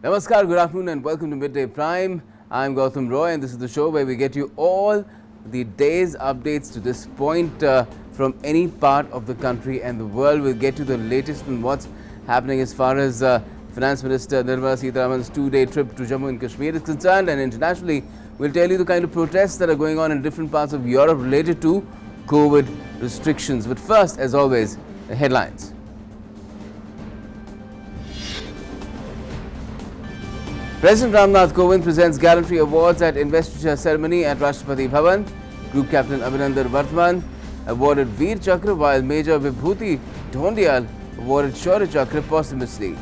Namaskar, good afternoon and welcome to Midday Prime. I'm Gautam Roy and this is the show where we get you all the day's updates to this point from any part of the country and the world. We'll get you the latest on what's happening as far as Finance Minister Nirmala Sitharaman's 2-day trip to Jammu and Kashmir is concerned, and internationally we'll tell you the kind of protests that are going on in different parts of Europe related to COVID restrictions. But first, as always, the headlines. President Ramnath Kovind presents gallantry awards at Investiture Ceremony at Rashtrapati Bhavan. Group Captain Amarinder Singh awarded Veer Chakra, while Major Vibhuti Dhondiyal awarded Shaurya Chakra posthumously.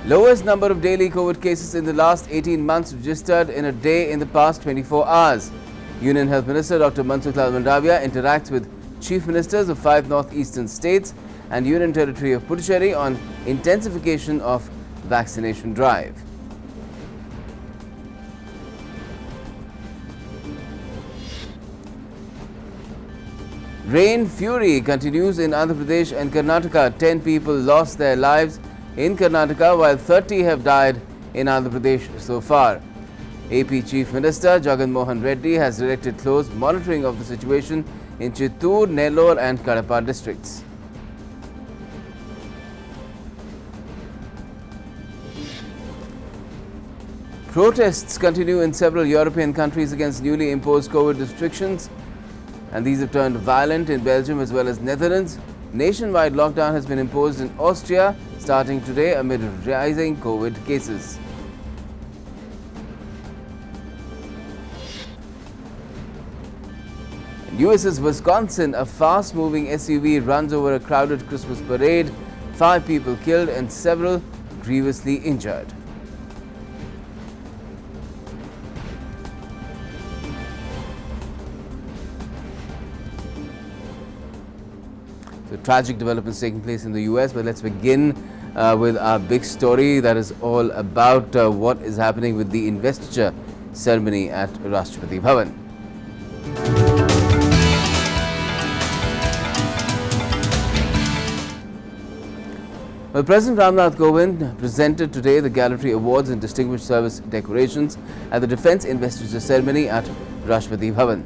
Lowest number of daily COVID cases in the last 18 months registered in a day in the past 24 hours. Union Health Minister Dr. Mansukh Lal Mandavia interacts with Chief Ministers of 5 northeastern states and Union Territory of Puducherry on intensification of vaccination drive. Rain fury continues in Andhra Pradesh and Karnataka. 10 people lost their lives in Karnataka while 30 have died in Andhra Pradesh so far. AP Chief Minister Jagan Mohan Reddy has directed close monitoring of the situation in Chittoor, Nellore and Kadapa districts. Protests continue in several European countries against newly imposed COVID restrictions, and these have turned violent in Belgium as well as Netherlands. Nationwide lockdown has been imposed in Austria starting today amid rising COVID cases. US's Wisconsin, a fast-moving SUV runs over a crowded Christmas parade. 5 people killed and several grievously injured. So tragic developments taking place in the US, but let's begin with our big story that is all about what is happening with the investiture ceremony at Rashtrapati Bhavan. Well, President Ramnath Kovind presented today the Gallantry Awards and Distinguished Service Decorations at the Defence Investiture Ceremony at Rashtrapati Bhavan.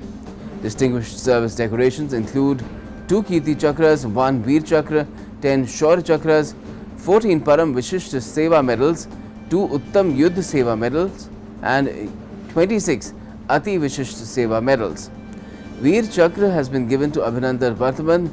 Distinguished Service Decorations include 2 Kirti Chakras, 1 Veer Chakra, 10 Shaurya Chakras, 14 Param Vishishta Seva Medals, 2 Uttam Yuddha Seva Medals and 26 Ati Vishishta Seva Medals. Veer Chakra has been given to Abhinandan Varthaman,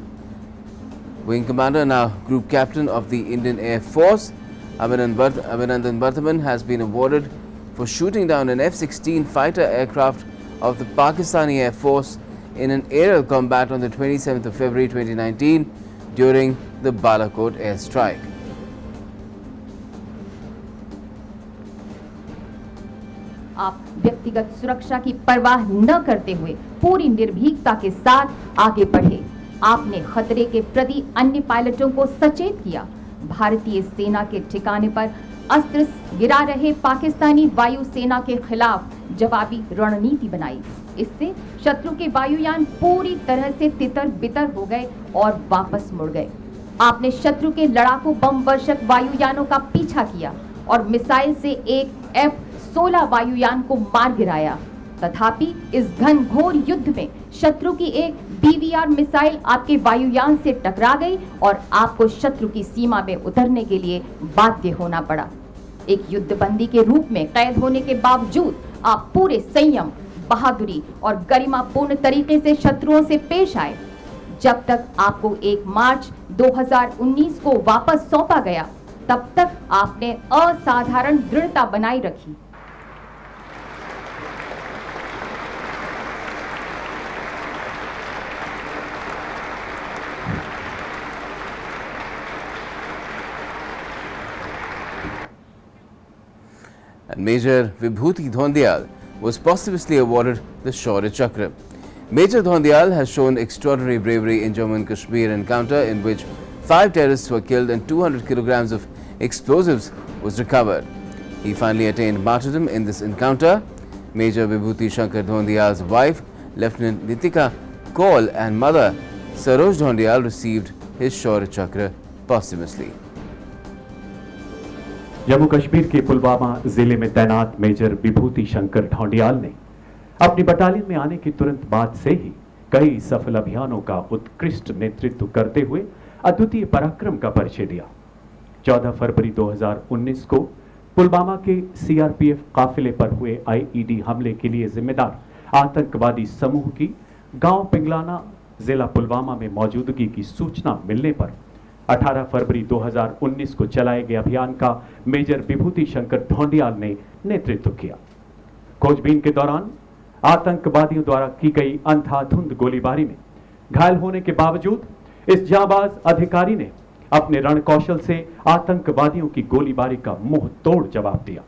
Wing Commander, now Group Captain of the Indian Air Force. Abhinandan Varthaman has been awarded for shooting down an F-16 fighter aircraft of the Pakistani Air Force in an aerial combat on the 27th of February 2019 during the Balakot airstrike. आप व्यक्तिगत सुरक्षा की परवाह न करते हुए पूरी निर्भीकता के साथ आगे बढ़े। आपने खतरे के प्रति अन्य पायलटों को सचेत किया। भारतीय सेना के ठिकाने पर अस्त्र गिरा रहे पाकिस्तानी वायु सेना के खिलाफ जवाबी रणनीति बनाई। इससे शत्रु के वायुयान पूरी तरह से तितर बितर हो गए और वापस मुड़ गए। आपने शत्रु के लड़ाकू बम वर्षक वायुयानों का पीछा किया और मिसाइल से एक F-16 वायुयान को मार गिराया। तथापि इस घनघोर युद्ध में शत्रु की एक BVR मिसाइल आपके वायुयान से टकरा गई और आपको शत्रु की सीमा में उतरने के लिए बाध्य होना पड़ा। एक युद्धबंदी के रूप में कैद होने के बावजूद आप पूरे संयम, बहादुरी और गरिमापूर्ण तरीके से शत्रुओं से पेश आए। जब तक आपको 1 मार्च 2019 को वापस सौंपा गया, तब तक आपने असाधारण दृढ़ता बनाई रखी। And Major Vibhuti Dhondiyal was posthumously awarded the Shaurya Chakra. Major Dhondiyal has shown extraordinary bravery in Jammu and Kashmir encounter in which 5 terrorists were killed and 200 kilograms of explosives was recovered. He finally attained martyrdom in this encounter. Major Vibhuti Shankar Dhondiyal's wife, Lieutenant Nitika Kaul and mother Saroj Dhondiyal received his Shaurya Chakra posthumously. Jammu Kashmir के पुलवामा जिले में तैनात major विभूति शंकर ढोंडियाल ने अपनी battalion में आने के तुरंत बाद से ही कई सफल अभियानों का उत्कृष्ट नेतृत्व करते हुए अद्वितीय पराक्रम का परिचय दिया। 14 फरवरी 2019 को पुलवामा के सीआरपीएफ काफिले पर हुए आईईडी हमले के लिए जिम्मेदार आतंकवादी समूह की गांव पिंगलाना जिला पुलवामा में मौजूदगी की सूचना मिलने पर 18 फरवरी 2019 को चलाए गए अभियान का मेजर विभूति शंकर ढोंडियाल ने नेतृत्व किया। खोजबीन के दौरान आतंकवादियों द्वारा की गई अंधाधुंध गोलीबारी में घायल होने के बावजूद इस जांबाज अधिकारी ने अपने रणकौशल से आतंकवादियों की गोलीबारी का मुंह तोड़ जवाब दिया।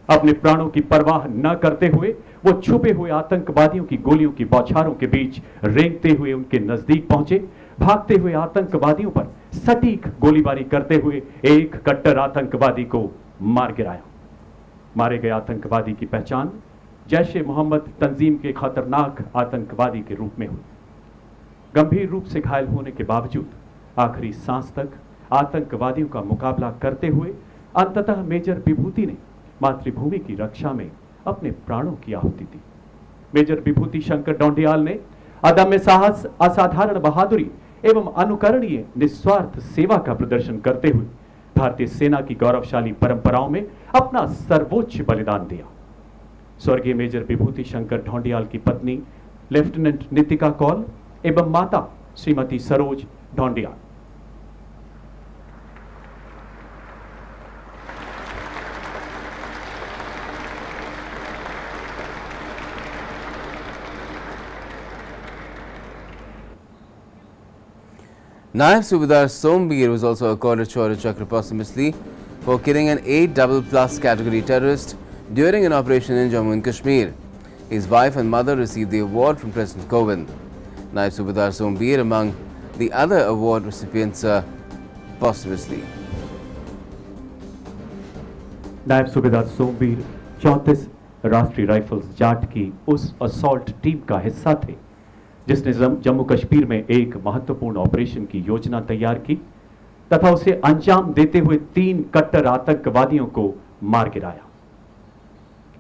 अपने प्राणों की परवाह न करते हुए वो छुपे हुए आतंकवादियों की गोलियों की बौछारों के बीच रेंगते हुए उनके नजदीक पहुंचे। भागते हुए आतंकवादियों पर सटीक गोलीबारी करते हुए एक कट्टर आतंकवादी को मार गिराया। मारे गए आतंकवादी की पहचान जैश-ए मोहम्मद तंजीम के खतरनाक आतंकवादी के रूप में हुई। गंभीर रूप से घायल होने के बावजूद आखिरी सांस तक आतंकवादियों का मुकाबला करते हुए अंततः मेजर विभूति ने मातृभूमि की रक्षा में अपने प्राणों की आहुति दी। मेजर विभूति शंकर ढोंडियाल ने अदम्य साहस, असाधारण बहादुरी एवं अनुकरणीय निस्वार्थ सेवा का प्रदर्शन करते हुए भारतीय सेना की गौरवशाली परंपराओं में अपना सर्वोच्च बलिदान दिया। स्वर्गीय मेजर विभूति शंकर ढोंडियाल की पत्नी लेफ्टिनेंट नितिका कौल एवं माता Shrimati Saroj Dhoundiyal. Naib Subedar Sombir was also accorded Shaurya Chakra posthumously for killing an 8++ category terrorist during an operation in Jammu and Kashmir. His wife and mother received the award from President Kovind. Naib Subedar Sombir among the other award recipients posthumously. नायब सूबेदार सोमवीर 34 राष्ट्रीय rifles Jat की उस assault team का हिस्सा थे जिसने जम्मू कश्मीर में एक महत्वपूर्ण ऑपरेशन की योजना तैयार की तथा उसे अंजाम देते हुए 3 कट्टर आतंकवादियों को मार गिराया।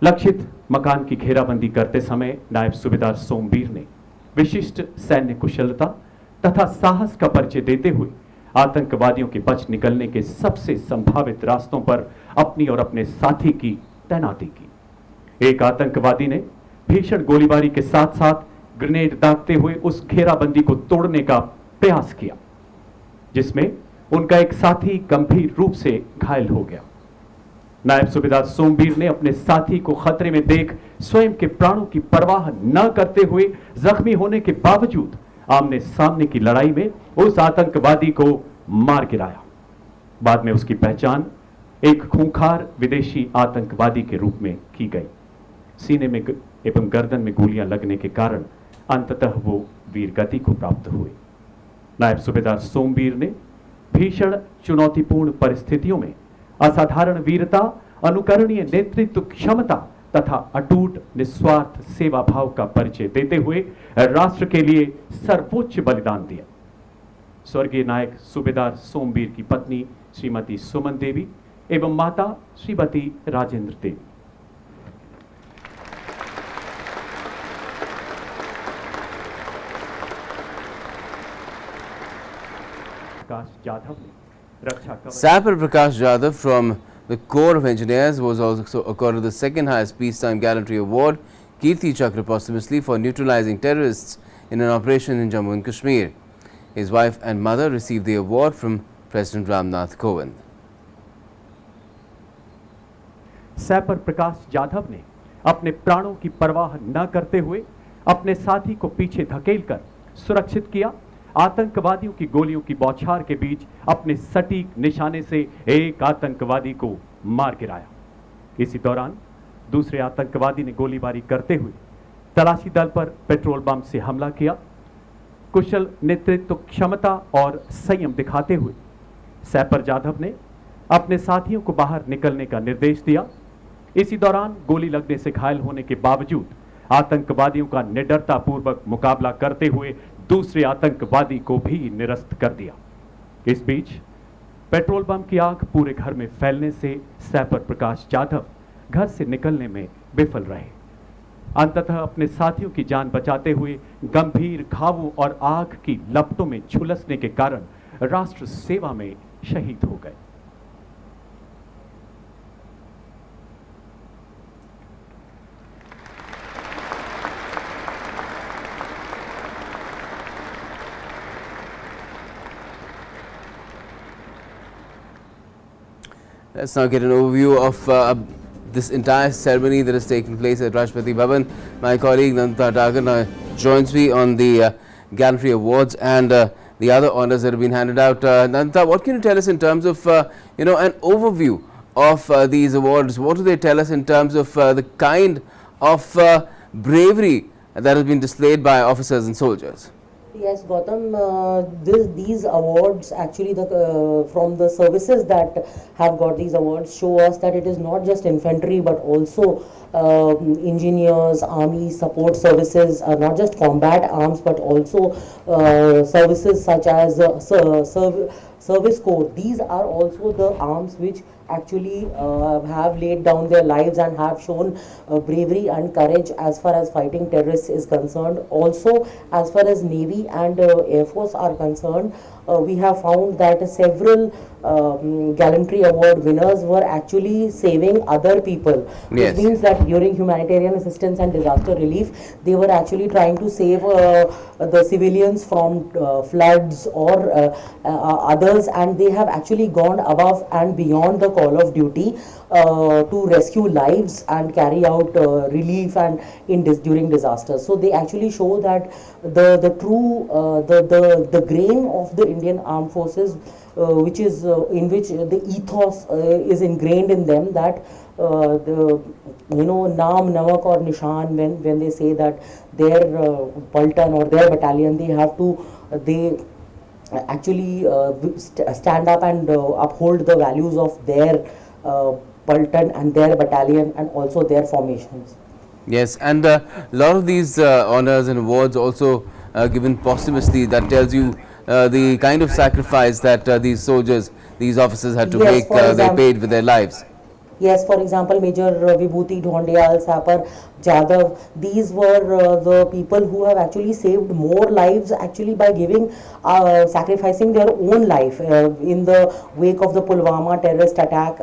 लक्षित मकान की घेराबंदी करते समय नायब सूबेदार सोमवीर ने विशिष्ट सैन्य कुशलता तथा साहस का परिचय देते हुए आतंकवादियों के बच निकलने के सबसे संभावित रास्तों पर अपनी और अपने साथी की तैनाती की। एक आतंकवादी ने भीषण गोलीबारी के साथ साथ ग्रेनेड दागते हुए उस घेराबंदी को तोड़ने का प्रयास किया जिसमें उनका एक साथी गंभीर रूप से घायल हो गया। नायब सूबेदार सोमवीर ने अपने साथी को खतरे में देख स्वयं के प्राणों की परवाह न करते हुए जख्मी होने के बावजूद आमने सामने की लड़ाई में उस आतंकवादी को मार गिराया। बाद में उसकी पहचान एक खूंखार विदेशी आतंकवादी के रूप में की गई। सीने में एवं गर्दन में गोलियां लगने के कारण अंततः वो वीर गति को प्राप्त हुए। नायब सूबेदार सोमवीर ने भीषण चुनौतीपूर्ण परिस्थितियों में असाधारण वीरता, अनुकरणीय नेतृत्व क्षमता तथा अटूट निस्वार्थ सेवा भाव का परिचय देते हुए राष्ट्र के लिए सर्वोच्च बलिदान दिया। स्वर्गीय नायक सूबेदार सोमवीर की पत्नी श्रीमती सुमन देवी एवं माता श्रीमती राजेंद्र देवी। Sapper Prakash Jadhav from the Corps of Engineers was also accorded the second highest Peacetime Gallantry Award, Kirti Chakra posthumously for neutralizing terrorists in an operation in Jammu and Kashmir. His wife and mother received the award from President Ramnath Kovind. सैपर Prakash Jadhav ने अपने प्राणों की परवाह न करते हुए अपने साथी को पीछे धकेलकर सुरक्षित किया। आतंकवादियों की गोलियों की बौछार के बीच अपने सटीक निशाने से एक आतंकवादी को मार गिराया। इसी दौरान दूसरे आतंकवादी ने गोलीबारी करते हुए तलाशी दल पर पेट्रोल बम से हमला किया। कुशल नेतृत्व क्षमता और संयम दिखाते हुए सैपर जाधव ने अपने साथियों को बाहर निकलने का निर्देश दिया। इसी दौरान गोली लगने से घायल होने के बावजूद आतंकवादियों का निडरतापूर्वक मुकाबला करते हुए दूसरे आतंकवादी को भी निरस्त कर दिया। इस बीच पेट्रोल बम की आग पूरे घर में फैलने से सैपर प्रकाश यादव घर से निकलने में विफल रहे। अंततः अपने साथियों की जान बचाते हुए गंभीर घावों और आग की लपटों में झुलसने के कारण राष्ट्र सेवा में शहीद हो गए। Let's now get an overview of this entire ceremony that has taken place at Rashtrapati Bhavan. My colleague Nandita Dagar joins me on the Gallantry Awards and the other honours that have been handed out. Nandita, what can you tell us in terms of an overview of these awards? What do they tell us in terms of the kind of bravery that has been displayed by officers and soldiers? Yes, Gautam, these awards actually from the services that have got these awards show us that it is not just infantry but also engineers, army support services, not just combat arms but also services such as service corps. These are also the arms which actually have laid down their lives and have shown bravery and courage as far as fighting terrorists is concerned. Also, as far as Navy and Air Force are concerned, we have found that several Gallantry Award winners were actually saving other people. Yes. Which means that during humanitarian assistance and disaster relief, they were actually trying to save the civilians from floods or others, and they have actually gone above and beyond the call of duty to rescue lives and carry out relief and during disasters. So they actually show that the true the grain of the Indian Armed Forces, which is in which the ethos is ingrained in them, that naam, namak or nishan, when they say that their Paltan or their battalion, they actually stand up and uphold the values of their Paltan and their battalion and also their formations. Yes, and a lot of these honours and awards also given posthumously, that tells you the kind of sacrifice that these soldiers, these officers had to Yes, make, they paid with their lives. Yes, for example, Major Vibhuti Dhondiyal, Sapar Jadhav, these were the people who have actually saved more lives actually by giving, sacrificing their own life in the wake of the Pulwama terrorist attack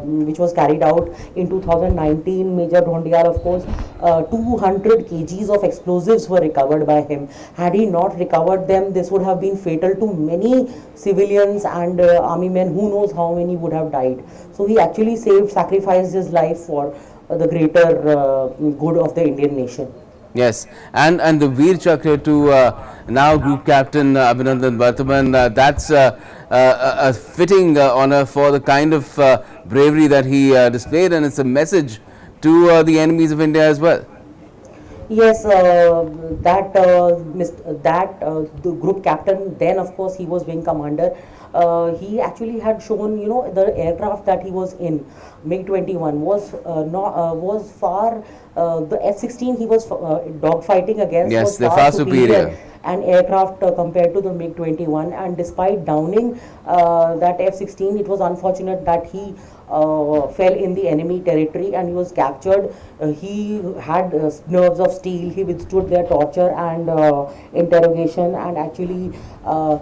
which was carried out in 2019. Major Dhondiyal, of course, 200 kgs of explosives were recovered by him. Had he not recovered them, this would have been fatal to many civilians and army men. Who knows how many would have died. So he actually sacrificed his life for the greater good of the Indian nation. Yes, and the Veer Chakra to now Group Captain Abhinandan Vartaman, that's a fitting honour for the kind of bravery that he displayed, and it's a message to the enemies of India as well. Yes, the Group Captain, then of course he was Wing Commander. He actually had shown, the aircraft that he was in, MiG-21, was far, the F-16 he was dogfighting against. Yes, was they're far superior. An aircraft compared to the MiG-21, and despite downing that F-16, it was unfortunate that he fell in the enemy territory and he was captured. He had nerves of steel. He withstood their torture and interrogation, and actually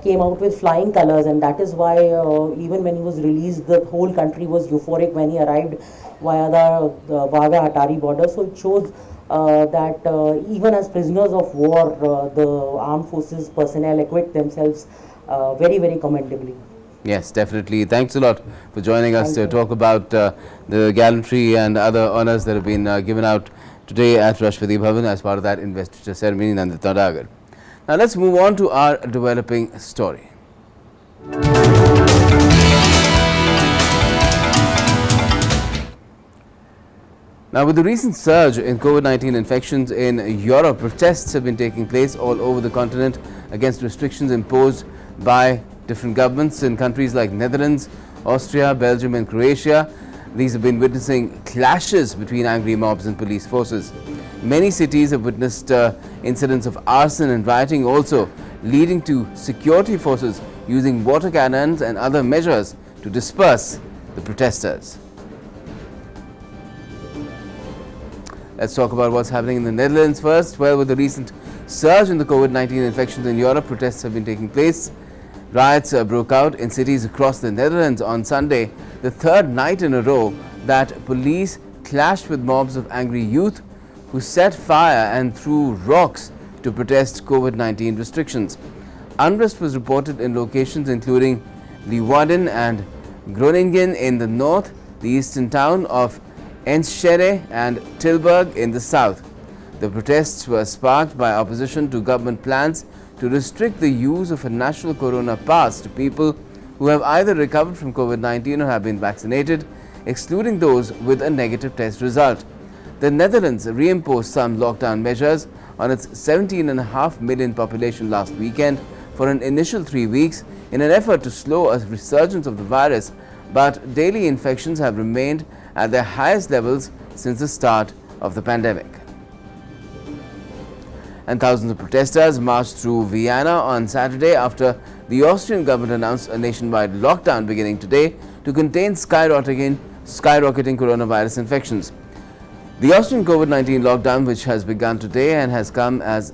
came out with flying colors, and that is why even when he was released, the whole country was euphoric when he arrived via the Wagah-Atari border. So it shows that even as prisoners of war, the armed forces personnel acquit themselves very, very commendably. Yes, definitely. Thanks a lot for joining us to talk about the gallantry and other honours that have been given out today at Rashtrapati Bhavan as part of that investiture ceremony, Nandita Dagar. Now let's move on to our developing story. Now, with the recent surge in COVID-19 infections in Europe, protests have been taking place all over the continent against restrictions imposed by different governments in countries like Netherlands, Austria, Belgium and Croatia. These have been witnessing clashes between angry mobs and police forces. Many cities have witnessed incidents of arson and rioting also, leading to security forces using water cannons and other measures to disperse the protesters. Let's talk about what's happening in the Netherlands first. Well, with the recent surge in the COVID-19 infections in Europe, protests have been taking place. Riots broke out in cities across the Netherlands on Sunday, the third night in a row that police clashed with mobs of angry youth who set fire and threw rocks to protest COVID-19 restrictions. Unrest was reported in locations including Leeuwarden and Groningen in the north, the eastern town of Enschede and Tilburg in the south. The protests were sparked by opposition to government plans to restrict the use of a national corona pass to people who have either recovered from COVID-19 or have been vaccinated, excluding those with a negative test result. The Netherlands reimposed some lockdown measures on its 17.5 million population last weekend for an initial 3 weeks in an effort to slow a resurgence of the virus, but daily infections have remained at their highest levels since the start of the pandemic. And thousands of protesters marched through Vienna on Saturday after the Austrian government announced a nationwide lockdown beginning today to contain skyrocketing coronavirus infections. The Austrian COVID-19 lockdown, which has begun today and has come as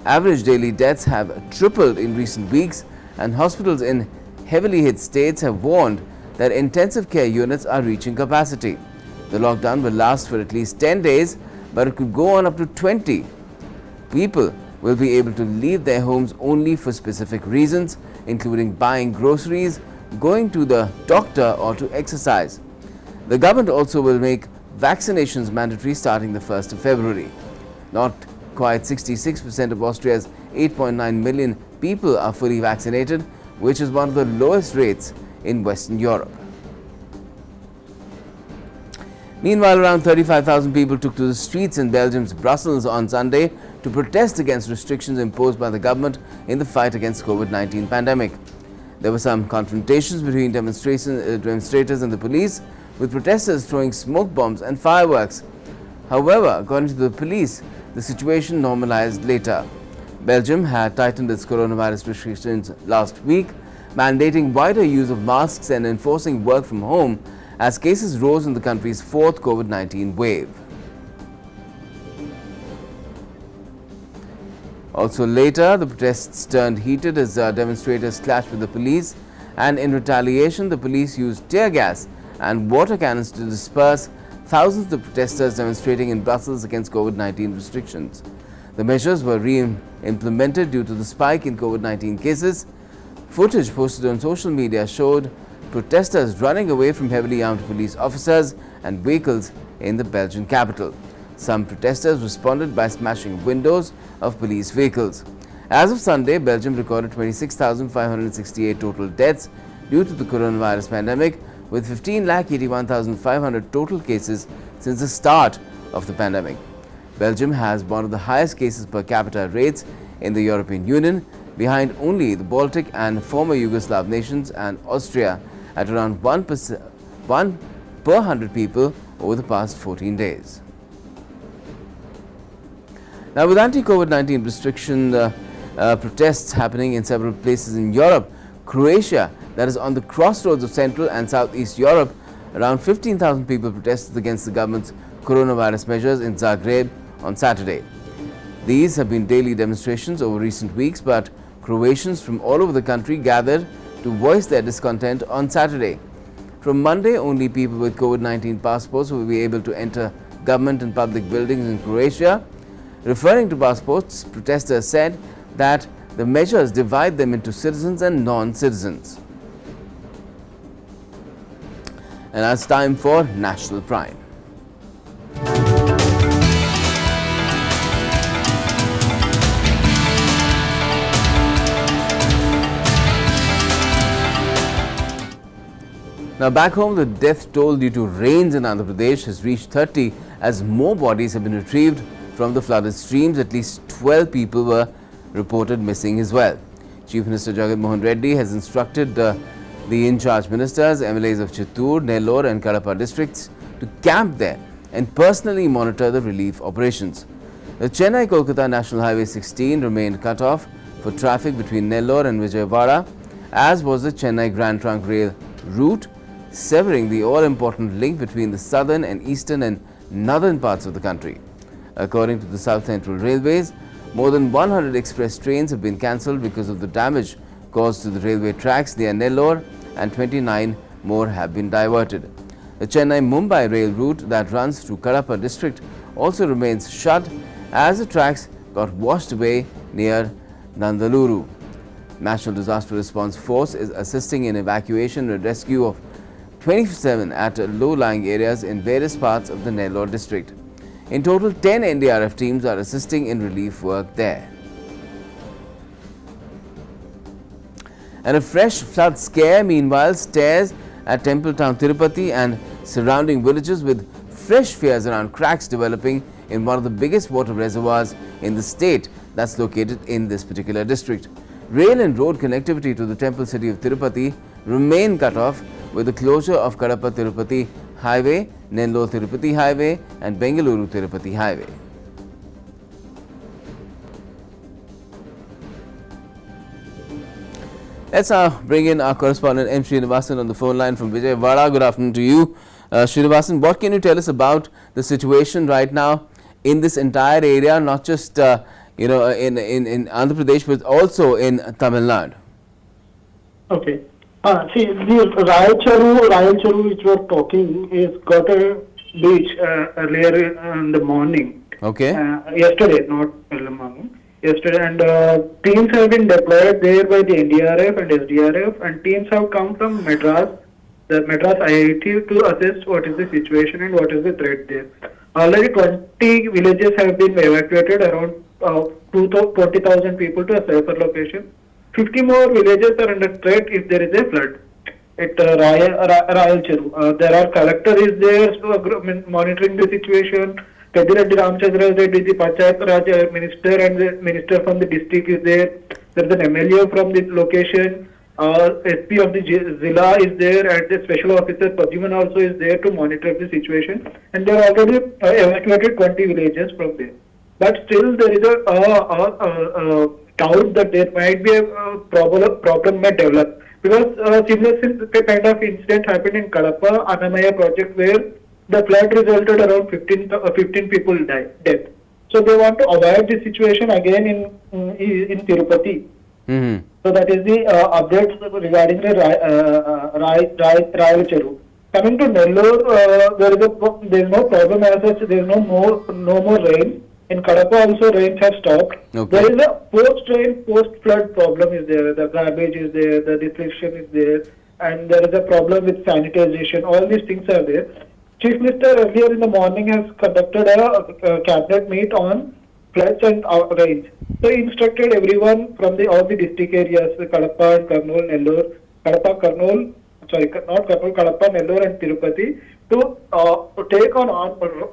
average daily deaths have tripled in recent weeks, and hospitals in heavily hit states have warned that intensive care units are reaching capacity. The lockdown will last for at least 10 days, but it could go on up to 20. People will be able to leave their homes only for specific reasons, including buying groceries, going to the doctor or to exercise. The government also will make vaccinations mandatory starting the 1st of February. Not quite 66% of Austria's 8.9 million people are fully vaccinated, which is one of the lowest rates in Western Europe. Meanwhile, around 35,000 people took to the streets in Belgium's Brussels on Sunday to protest against restrictions imposed by the government in the fight against COVID-19 pandemic. There were some confrontations between demonstrators and the police, with protesters throwing smoke bombs and fireworks. However, according to the police, the situation normalized later. Belgium had tightened its coronavirus restrictions last week, mandating wider use of masks and enforcing work from home as cases rose in the country's fourth COVID-19 wave. Also later, the protests turned heated as demonstrators clashed with the police, and in retaliation, the police used tear gas and water cannons to disperse thousands of protesters demonstrating in Brussels against COVID-19 restrictions. The measures were re-implemented due to the spike in COVID-19 cases. Footage posted on social media showed protesters running away from heavily armed police officers and vehicles in the Belgian capital. Some protesters responded by smashing windows of police vehicles. As of Sunday, Belgium recorded 26,568 total deaths due to the coronavirus pandemic, with 15,81,500 total cases since the start of the pandemic. Belgium has one of the highest cases per capita rates in the European Union, behind only the Baltic and former Yugoslav nations and Austria at around 1 per 100 people over the past 14 days. Now, with anti-COVID-19 restriction protests happening in several places in Europe, Croatia, that is on the crossroads of Central and Southeast Europe, around 15,000 people protested against the government's coronavirus measures in Zagreb on Saturday. These have been daily demonstrations over recent weeks, but Croatians from all over the country gathered to voice their discontent on Saturday. From Monday, only people with COVID-19 passports will be able to enter government and public buildings in Croatia. Referring to passports, protesters said that the measures divide them into citizens and non-citizens. And now it's time for National Prime. Now back home, the death toll due to rains in Andhra Pradesh has reached 30 as more bodies have been retrieved from the flooded streams. At least 12 people were reported missing as well. Chief Minister Mohan has instructed the in-charge ministers, MLAs of Chittoor, Nellore and Kadapa districts to camp there and personally monitor the relief operations. The Chennai-Kolkata National Highway 16 remained cut off for traffic between Nellore and Vijayawada, as was the Chennai Grand Trunk Rail route, severing the all-important link between the southern and eastern and northern parts of the country. According to the South Central Railways, more than 100 express trains have been cancelled because of the damage caused to the railway tracks near Nellore, and 29 more have been diverted. The Chennai-Mumbai rail route that runs through Kadapa district also remains shut as the tracks got washed away near Nandaluru. National Disaster Response Force is assisting in evacuation and rescue of 27 at low-lying areas in various parts of the Nellore district. In total, 10 NDRF teams are assisting in relief work there. And a fresh flood scare, meanwhile, stares at Temple Town Tirupati and surrounding villages, with fresh fears around cracks developing in one of the biggest water reservoirs in the state that's located in this particular district. Rail and road connectivity to the temple city of Tirupati remain cut off with the closure of Kadapa-Tirupati Highway, Nellore-Tirupati Highway and Bengaluru-Tirupati Highway. Let's now bring in our correspondent M. Srinivasan on the phone line from Vijayawada. Good afternoon to you. Srinivasan, what can you tell us about the situation right now in this entire area, not just in Andhra Pradesh, but also in Tamil Nadu? Okay. See, the Rayal which we are talking is got a beach earlier in the morning. Okay. Yesterday, not early morning. Yesterday, and teams have been deployed there by the NDRF and SDRF, and teams have come from Madras, the Madras IIT, to assess what is the situation and what is the threat there. Already 20 villages have been evacuated, around 20,000 people to a safer location. 50 more villages are under threat if there is a flood at Rayal Cheru. There are collector is there monitoring the situation. Pedireddy Ramchandra Reddy, the Panchayat Raj minister, and the minister from the district is there. There is an MLA from the location. SP of the Zilla is there, and the special officer Padman also is there to monitor the situation. And they are already evacuated 20 villages from there. But still, there is a doubt that there might be a problem may develop, because similar kind of incident happened in Kadapa Annamaya project, where the flood resulted around 15 people death. So they want to avoid this situation again in Tirupati. Mm-hmm. So that is the updates regarding the Rayal Cheru. Coming to Nellore, there is no problem as such. There is no more rain. In Kadapa also rains have stopped. Okay. There is a post-rain, post-flood problem is there. The garbage is there, the deflection is there, and there is a problem with sanitization. All these things are there. Chief Minister earlier in the morning has conducted a cabinet meet on floods and rains. So he instructed everyone from all the district areas, Kadapa and Kurnool, Nellore, Kadapa, Nellore and Tirupati, to take on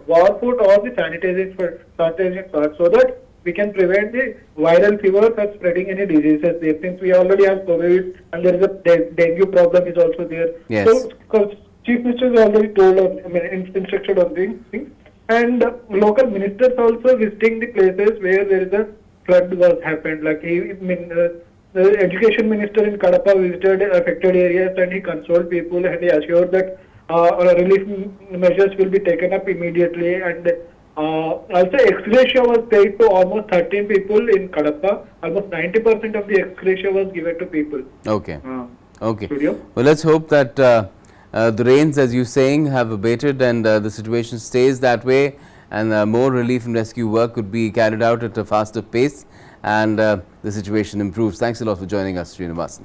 war foot all the sanitizing parts, so that we can prevent the viral fevers and spreading any diseases there. Since we already have COVID and there is a dengue problem is also there. Yes. So, because Chief Minister has already told instructed on these things, and local ministers also visiting the places where there is a flood was happened. Like the Education Minister in Kadapa visited affected areas and he consoled people and he assured that relief measures will be taken up immediately, and also ex-gratia was paid to almost 13 people in Kadapa. Almost 90% of the ex-gratia was given to people. Okay. Okay. Studio. Well, let's hope that the rains, as you're saying, have abated and the situation stays that way, and more relief and rescue work could be carried out at a faster pace, and the situation improves. Thanks a lot for joining us, Srinivasan.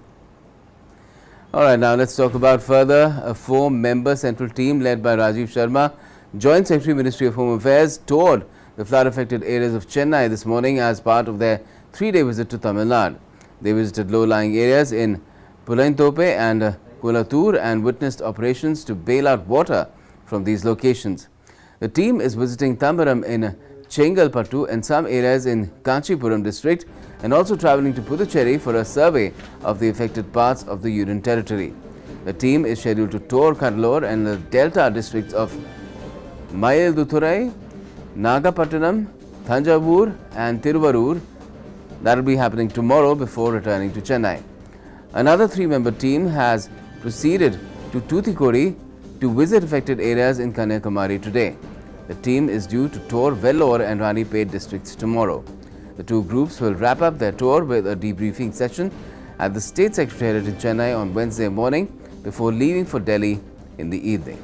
All right, now let's talk about further. A 4-member central team led by Rajiv Sharma, Joint Secretary, Ministry of Home Affairs, toured the flood-affected areas of Chennai this morning as part of their 3-day visit to Tamil Nadu. They visited low-lying areas in Pulaintope and Kulatur and witnessed operations to bail out water from these locations. The team is visiting Tambaram in Chengalpattu and some areas in Kanchipuram district, and also travelling to Puducherry for a survey of the affected parts of the Union Territory. The team is scheduled to tour Cuddalore and the Delta districts of Mayiladuthurai, Nagapattinam, Thanjavur and Tiruvarur. That will be happening tomorrow before returning to Chennai. Another 3-member team has proceeded to Tuticorin to visit affected areas in Kanyakumari today. The team is due to tour Vellore and Ranipet districts tomorrow. The two groups will wrap up their tour with a debriefing session at the State Secretariat in Chennai on Wednesday morning before leaving for Delhi in the evening.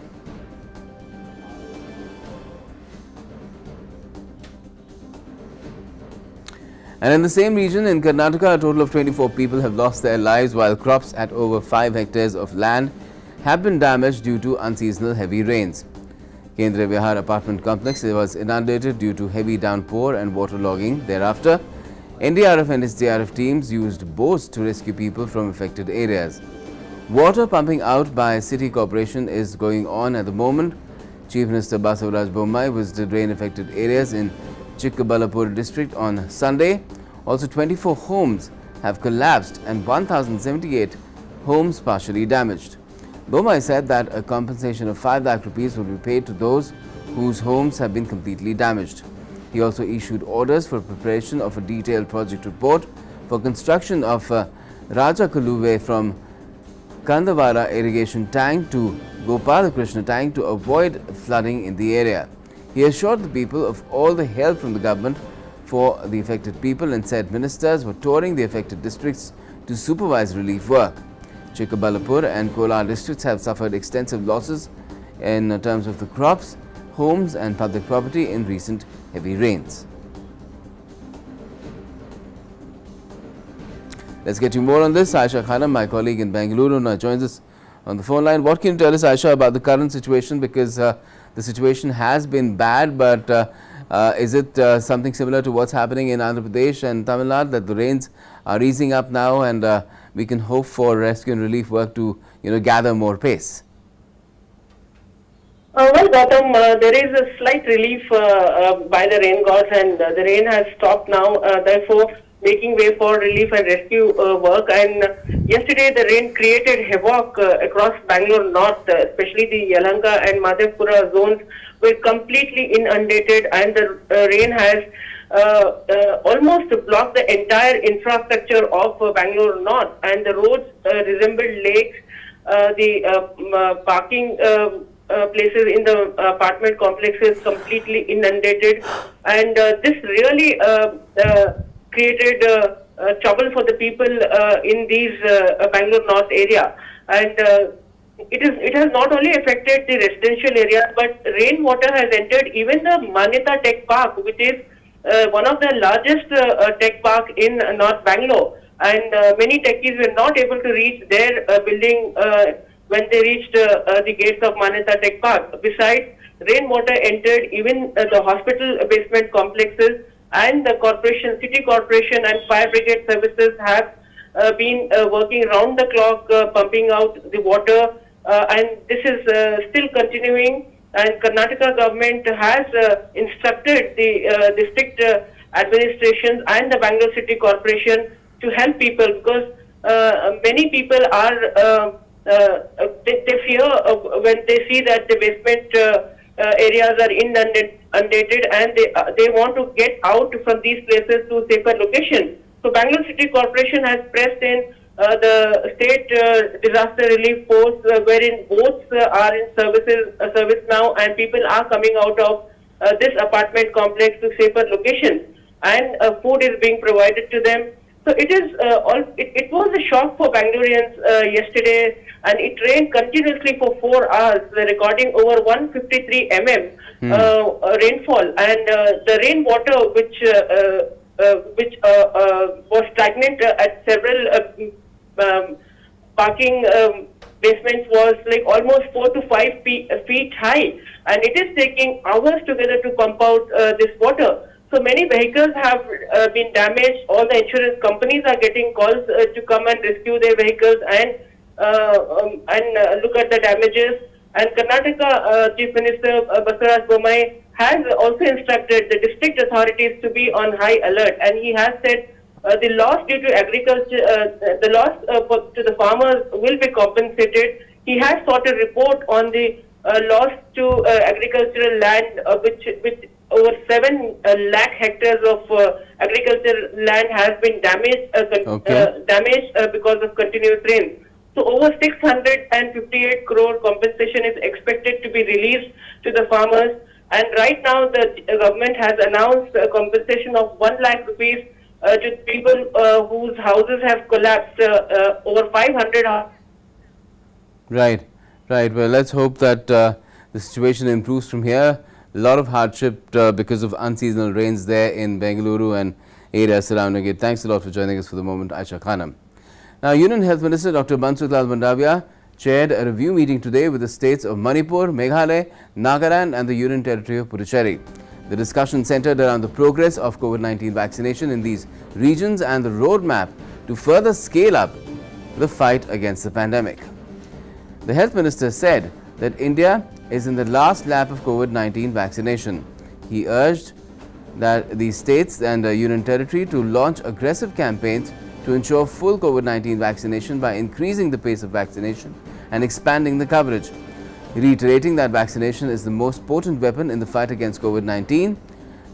And in the same region, in Karnataka, a total of 24 people have lost their lives while crops at over 5 hectares of land have been damaged due to unseasonal heavy rains. Kendriya Vihar apartment complex was inundated due to heavy downpour and waterlogging. Thereafter, NDRF and SDRF teams used boats to rescue people from affected areas. Water pumping out by City Corporation is going on at the moment. Chief Minister Basavaraj Bommai visited rain-affected areas in Chikkabalapur district on Sunday. Also, 24 homes have collapsed and 1,078 homes partially damaged. Bommai said that a compensation of 5 lakh rupees will be paid to those whose homes have been completely damaged. He also issued orders for preparation of a detailed project report for construction of Raja Kaluve from Kandavara irrigation tank to Gopalakrishna tank to avoid flooding in the area. He assured the people of all the help from the government for the affected people and said ministers were touring the affected districts to supervise relief work. Chikkabalapur and Kolar districts have suffered extensive losses in terms of the crops, homes and public property in recent heavy rains. Let's get you more on this. Aisha Khanam, my colleague in Bengaluru, now joins us on the phone line. What can you tell us, Aisha, about the current situation? Because the situation has been bad, but is it something similar to what's happening in Andhra Pradesh and Tamil Nadu, that the rains are easing up now and we can hope for rescue and relief work to gather more pace? Well, Gautam, there is a slight relief by the rain gods, and the rain has stopped now, therefore making way for relief and rescue work. And yesterday the rain created havoc across Bangalore North, especially the Yelahanka and Madhepura zones were completely inundated, and the rain has almost blocked the entire infrastructure of Bangalore North, and the roads resembled lakes. The parking places in the apartment complexes completely inundated, and this really created trouble for the people in these Bangalore North area. And it has not only affected the residential areas, but rainwater has entered even the Manyata Tech Park, which is one of the largest tech park in North Bangalore. And many techies were not able to reach their building when they reached the gates of Manyata Tech Park. Besides, rainwater entered even the hospital basement complexes, and the corporation, city corporation and fire brigade services have been working round the clock pumping out the water, and this is still continuing. And Karnataka government has instructed the district administrations and the Bangalore City Corporation to help people, because many people are they fear when they see that the basement areas are inundated, and they want to get out from these places to safer locations. So Bangalore City Corporation has pressed in the state disaster relief force, wherein boats are in service now, and people are coming out of this apartment complex to safer locations, and food is being provided to them. So it is it was a shock for Bangaloreans yesterday, and it rained continuously for 4 hours, recording over 153 mm rainfall, and the rainwater which was stagnant at several parking basements was like almost 4 to 5 feet high, and it is taking hours together to pump out this water. So many vehicles have been damaged. All the insurance companies are getting calls to come and rescue their vehicles and look at the damages. And Karnataka Chief Minister Basavaraj Bommai has also instructed the district authorities to be on high alert, and he has said the loss due to agriculture, the loss to the farmers will be compensated. He has sought a report on the loss to agricultural land, which over 7 lakh hectares of agriculture land has been damaged because of continuous rain. So over 658 crore compensation is expected to be released to the farmers. And right now the government has announced a compensation of 1 lakh rupees to people whose houses have collapsed, over 500 houses. Right. Well, let's hope that the situation improves from here. A lot of hardship because of unseasonal rains there in Bengaluru and areas surrounding it. Thanks a lot for joining us for the moment, Aisha Khanam. Now, Union Health Minister Dr. Mansukh Lal Mandaviya chaired a review meeting today with the states of Manipur, Meghalaya, Nagaland and the Union Territory of Puducherry. The discussion centered around the progress of COVID-19 vaccination in these regions and the roadmap to further scale up the fight against the pandemic. The Health Minister said that India is in the last lap of COVID-19 vaccination. He urged that the states and the Union Territory to launch aggressive campaigns to ensure full COVID-19 vaccination by increasing the pace of vaccination and expanding the coverage. Reiterating that vaccination is the most potent weapon in the fight against COVID-19,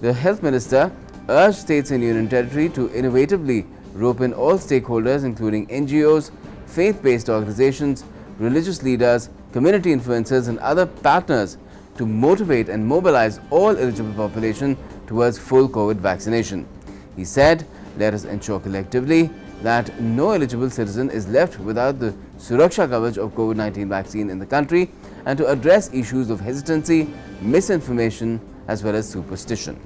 the Health Minister urged states and Union Territory to innovatively rope in all stakeholders including NGOs, faith-based organizations, religious leaders, community influencers and other partners to motivate and mobilize all eligible population towards full COVID vaccination. He said, let us ensure collectively that no eligible citizen is left without the Suraksha coverage of COVID-19 vaccine in the country and to address issues of hesitancy, misinformation as well as superstition.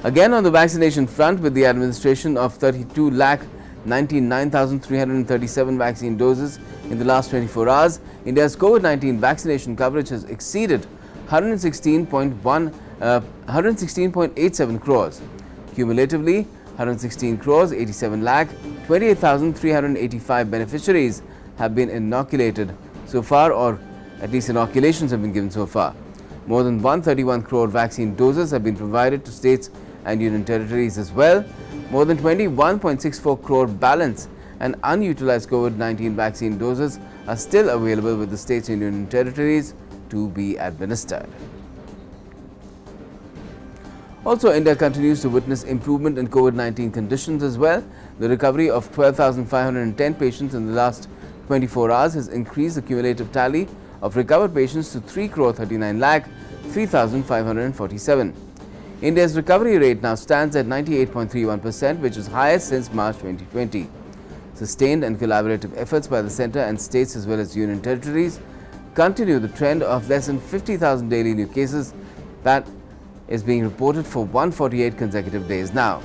Again on the vaccination front, with the administration of 32,99,337 vaccine doses in the last 24 hours, India's COVID-19 vaccination coverage has exceeded 116.87 crores. Cumulatively, 116 crores 87 lakh 28,385 beneficiaries have been inoculated so far, or at least inoculations have been given so far. More than 131 crore vaccine doses have been provided to states and union territories as well. More than 21.64 crore balance and unutilized COVID-19 vaccine doses are still available with the states and union territories to be administered. Also, India continues to witness improvement in COVID-19 conditions as well. The recovery of 12,510 patients in the last 24 hours has increased the cumulative tally of recovered patients to 3,39,03,547. India's recovery rate now stands at 98.31%, which is highest since March 2020. Sustained and collaborative efforts by the centre and states as well as union territories continue the trend of less than 50,000 daily new cases that is being reported for 148 consecutive days now.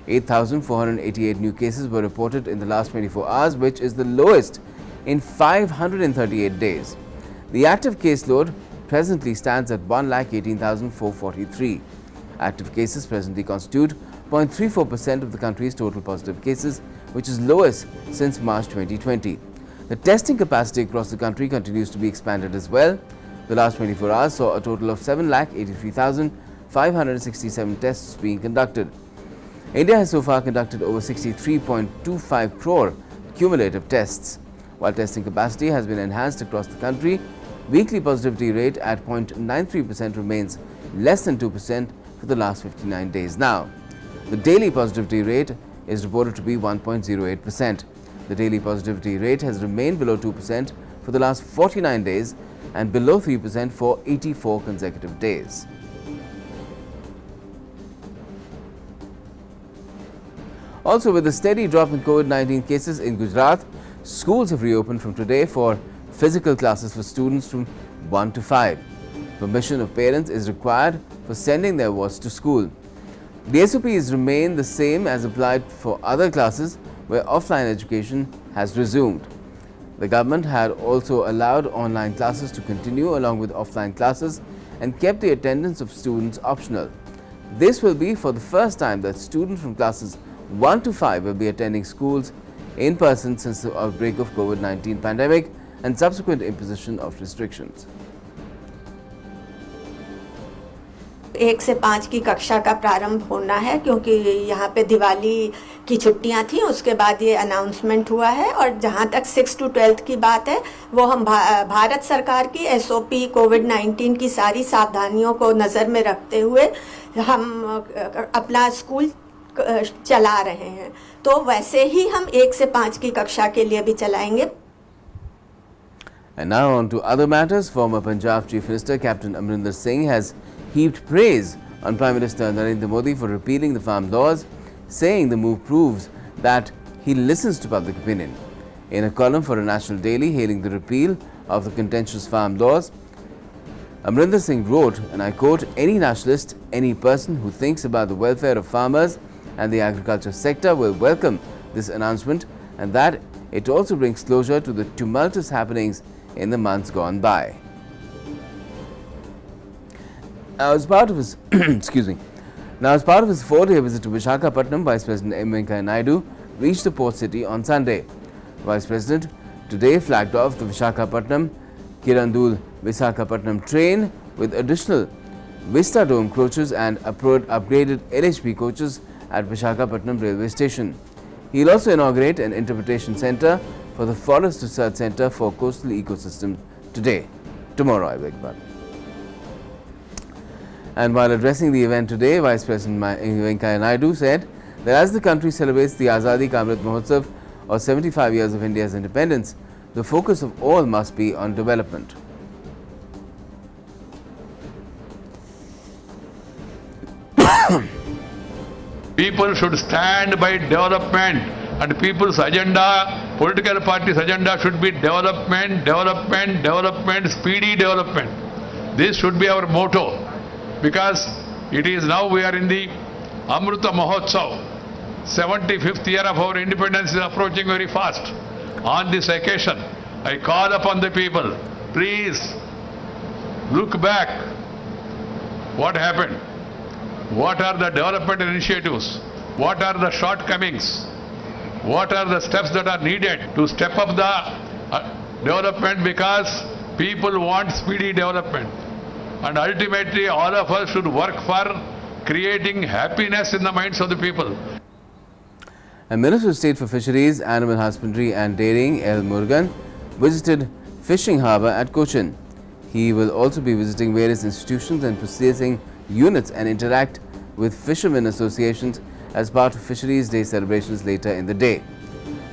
8,488 new cases were reported in the last 24 hours, which is the lowest in 538 days. The active caseload presently stands at 1,18,443. Active cases presently constitute 0.34% of the country's total positive cases, which is lowest since March 2020. The testing capacity across the country continues to be expanded as well. The last 24 hours saw a total of 7,83,567 tests being conducted. India has so far conducted over 63.25 crore cumulative tests. While testing capacity has been enhanced across the country, weekly positivity rate at 0.93% remains less than 2% for the last 59 days now. The daily positivity rate is reported to be 1.08%. The daily positivity rate has remained below 2% for the last 49 days and below 3% for 84 consecutive days. Also, with a steady drop in COVID-19 cases in Gujarat, schools have reopened from today for physical classes for students from 1 to 5. Permission of parents is required for sending their wards to school. The SOPs remain the same as applied for other classes where offline education has resumed. The government had also allowed online classes to continue along with offline classes and kept the attendance of students optional. This will be for the first time that students from classes 1 to 5 will be attending schools in person since the outbreak of COVID-19 pandemic and subsequent imposition of restrictions. 1 से 5 की कक्षा का प्रारंभ होना है, क्योंकि यहाँ पे दिवाली की छुट्टियाँ थी, उसके बाद ये अनाउंसमेंट हुआ है। और जहाँ तक 6 to 12 की बात है, वो हम भारत सरकार की SOP कोविड-19 की सारी सावधानियों को नज़र में रखते हुए हम अपना स्कूल चला रहे हैं। तो वैसे ही हम 1 से 5 की कक्षा के लिए भी चलाएंगे। And now on to other matters. Former Punjab Chief Minister Captain Amarinder Singh has heaped praise on Prime Minister Narendra Modi for repealing the farm laws, saying the move proves that he listens to public opinion. In a column for a national daily hailing the repeal of the contentious farm laws, Amarinder Singh wrote, and I quote, "Any nationalist, any person who thinks about the welfare of farmers and the agriculture sector will welcome this announcement, and that it also brings closure to the tumultuous happenings in the months gone by." Now, as part of his as part of his 4-day visit to Visakhapatnam, Vice President M. Venkaiah Naidu reached the port city on Sunday. Vice President today flagged off the Visakhapatnam Kirandul Visakhapatnam train with additional Vista Dome coaches and upgraded LHP coaches at Visakhapatnam railway station. He will also inaugurate an interpretation centre for the Forest Research Centre for Coastal Ecosystem tomorrow. And while addressing the event today, Vice President Venkaiah Naidu said that as the country celebrates the Azadi Ka Amrit Mahotsav, or 75 years of India's independence, the focus of all must be on development. People should stand by development, and people's agenda, political parties' agenda should be development, development, development, speedy development. This should be our motto, because it is now we are in the Amrita Mahotsav. 75th year of our independence is approaching very fast. On this occasion, I call upon the people, please look back. What happened? What are the development initiatives? What are the shortcomings? What are the steps that are needed to step up the development, because people want speedy development. And ultimately all of us should work for creating happiness in the minds of the people. And Minister of State for Fisheries, Animal Husbandry and Dairying, L. Murugan, visited fishing harbour at Cochin. He will also be visiting various institutions and processing units and interact with fishermen associations as part of Fisheries Day celebrations later in the day.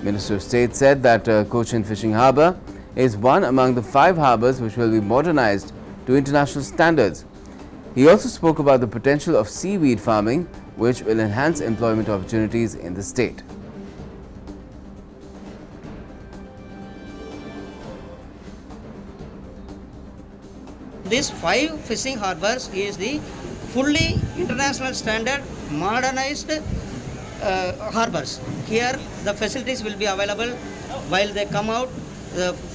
Minister of State said that Cochin Fishing Harbour is one among the 5 harbours which will be modernised to international standards. He also spoke about the potential of seaweed farming, which will enhance employment opportunities in the state. These 5 fishing harbours is the fully international standard modernized harbours. Here the facilities will be available while they come out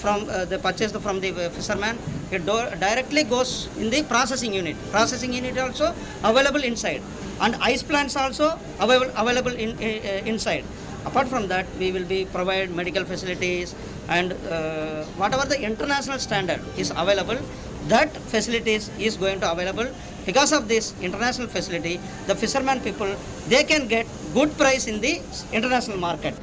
from they purchase from the fisherman. It directly goes in the processing unit. Processing unit also available inside, and ice plants also available inside. Apart from that, we will be provide medical facilities and whatever the international standard is available, that facilities is going to available. Because of this international facility, the fishermen people, they can get good price in the international market.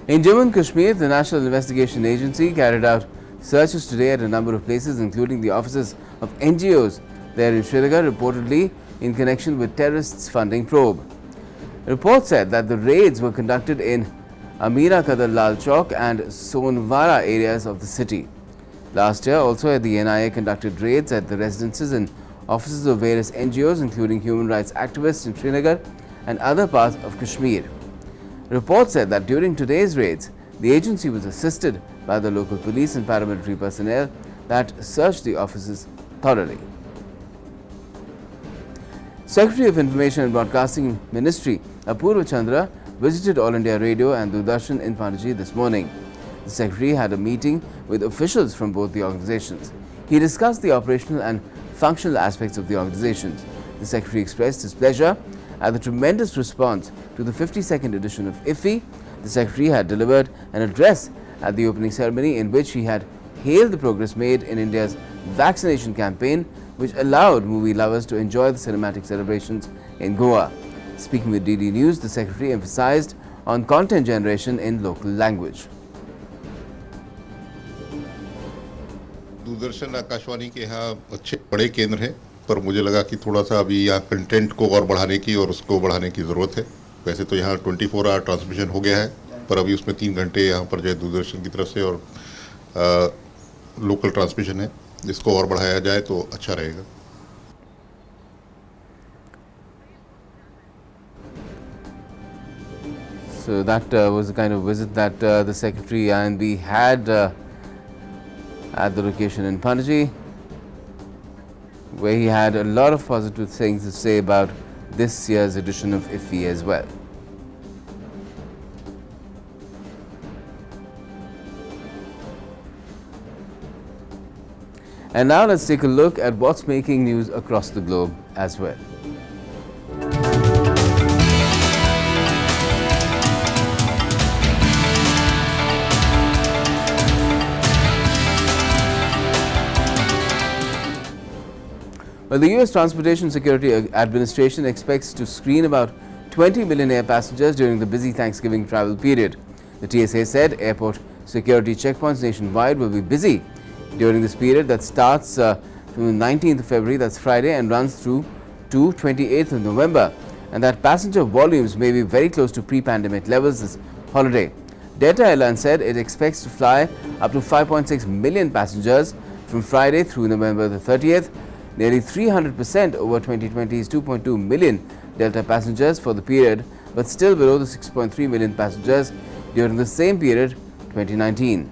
In Jammu and Kashmir, the National Investigation Agency carried out searches today at a number of places, including the offices of NGOs there in Srinagar, reportedly in connection with terrorists' funding probe. Reports said that the raids were conducted in Amira Kadar Lal Chowk and Sonwara areas of the city. Last year, also the NIA conducted raids at the residences and offices of various NGOs, including human rights activists in Srinagar and other parts of Kashmir. Reports said that during today's raids, the agency was assisted by the local police and paramilitary personnel that searched the offices thoroughly. Secretary of Information and Broadcasting Ministry Apurva Chandra visited All India Radio and Doordarshan in Panaji this morning. The Secretary had a meeting with officials from both the organizations. He discussed the operational and functional aspects of the organizations. The Secretary expressed his pleasure at the tremendous response to the 52nd edition of IFFI. The Secretary had delivered an address at the opening ceremony in which he had hailed the progress made in India's vaccination campaign, which allowed movie lovers to enjoy the cinematic celebrations in Goa. Speaking with DD News, the Secretary emphasized on content generation in local language. Doordarshan Akashvani के यहाँ अच्छे बड़े केंद्र हैं, पर मुझे लगा कि थोड़ा सा अभी यहाँ कंटेंट को और बढ़ाने की और उसको बढ़ाने की ज़रूरत है। वैसे तो यहाँ 24 आवर ट्रांसमिशन हो गया है, पर अभी उसमें 3 घंटे यहाँ पर जो है दूरदर्शन की तरफ से और लोकल ट्रांसमिशन है, जिसको और बढ़ाया जाए तो अच्छा रहेगा। So that was the kind of visit that the Secretary and we had at the location in Panaji, where he had a lot of positive things to say about this year's edition of IFFI as well. And now let's take a look at what's making news across the globe as well. Well, the US Transportation Security Administration expects to screen about 20 million air passengers during the busy Thanksgiving travel period. The TSA said airport security checkpoints nationwide will be busy during this period that starts from the 19th of February, that's Friday, and runs through to 28th of November, and that passenger volumes may be very close to pre-pandemic levels this holiday. Delta Airlines said it expects to fly up to 5.6 million passengers from Friday through November the 30th, nearly 300% over 2020's 2.2 million Delta passengers for the period, but still below the 6.3 million passengers during the same period 2019.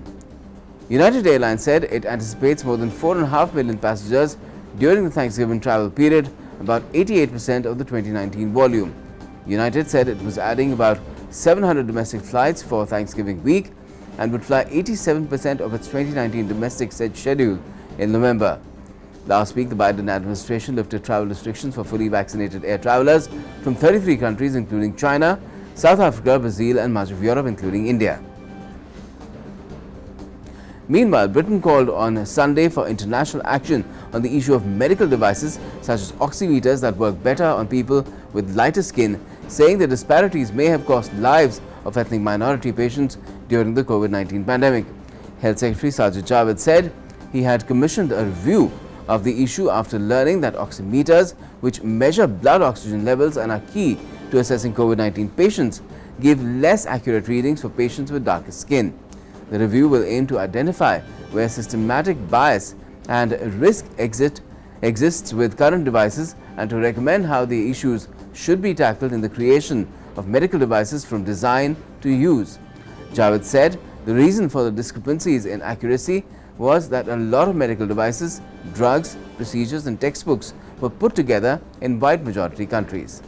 United Airlines said it anticipates more than 4.5 million passengers during the Thanksgiving travel period, about 88% of the 2019 volume. United said it was adding about 700 domestic flights for Thanksgiving week and would fly 87% of its 2019 domestic set schedule in November. Last week, the Biden administration lifted travel restrictions for fully vaccinated air travelers from 33 countries, including China, South Africa, Brazil, and much of Europe, including India. Meanwhile, Britain called on Sunday for international action on the issue of medical devices such as oximeters that work better on people with lighter skin, saying the disparities may have cost lives of ethnic minority patients during the COVID-19 pandemic. Health Secretary Sajid Javid said he had commissioned a review of the issue after learning that oximeters, which measure blood oxygen levels and are key to assessing COVID-19 patients, give less accurate readings for patients with darker skin. The review will aim to identify where systematic bias and risk exists with current devices and to recommend how the issues should be tackled in the creation of medical devices from design to use. Javed said the reason for the discrepancies in accuracy was that a lot of medical devices, drugs, procedures and textbooks were put together in white majority countries.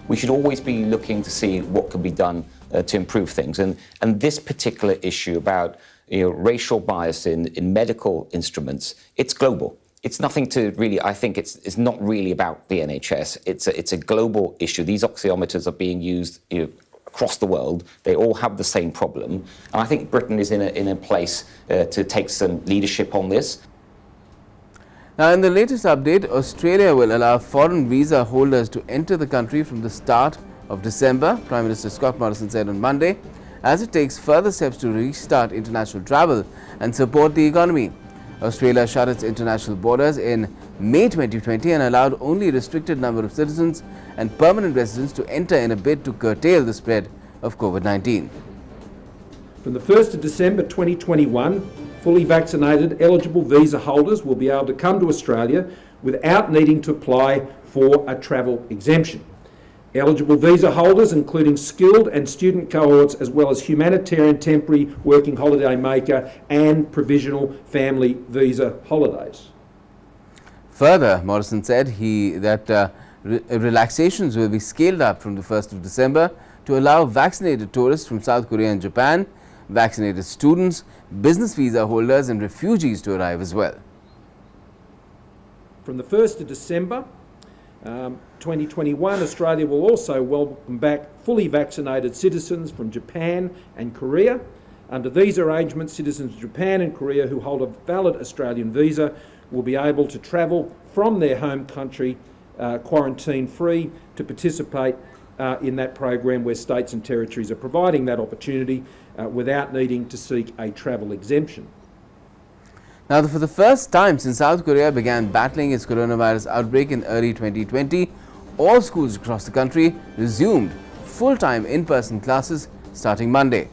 We should always be looking to see what can be done to improve things. And this particular issue about racial bias in medical instruments, it's global. It's nothing to really, I think it's not really about the NHS. It's a global issue. These oxiometers are being used across the world. They all have the same problem. And I think Britain is in a place to take some leadership on this. Now, in the latest update, Australia will allow foreign visa holders to enter the country from the start of December, Prime Minister Scott Morrison said on Monday, as it takes further steps to restart international travel and support the economy. Australia shut its international borders in May 2020 and allowed only a restricted number of citizens and permanent residents to enter in a bid to curtail the spread of COVID-19. From the 1st of December 2021, fully vaccinated eligible visa holders will be able to come to Australia without needing to apply for a travel exemption. Eligible visa holders, including skilled and student cohorts, as well as humanitarian temporary working holiday maker and provisional family visa holidays. Further, Morrison said that relaxations will be scaled up from the 1st of December to allow vaccinated tourists from South Korea and Japan, vaccinated students, business visa holders and refugees to arrive as well. From the 1st of December 2021, Australia will also welcome back fully vaccinated citizens from Japan and Korea. Under these arrangements, citizens of Japan and Korea who hold a valid Australian visa will be able to travel from their home country quarantine-free to participate in that program where states and territories are providing that opportunity without needing to seek a travel exemption. Now, for the first time since South Korea began battling its coronavirus outbreak in early 2020, all schools across the country resumed full-time in-person classes starting Monday.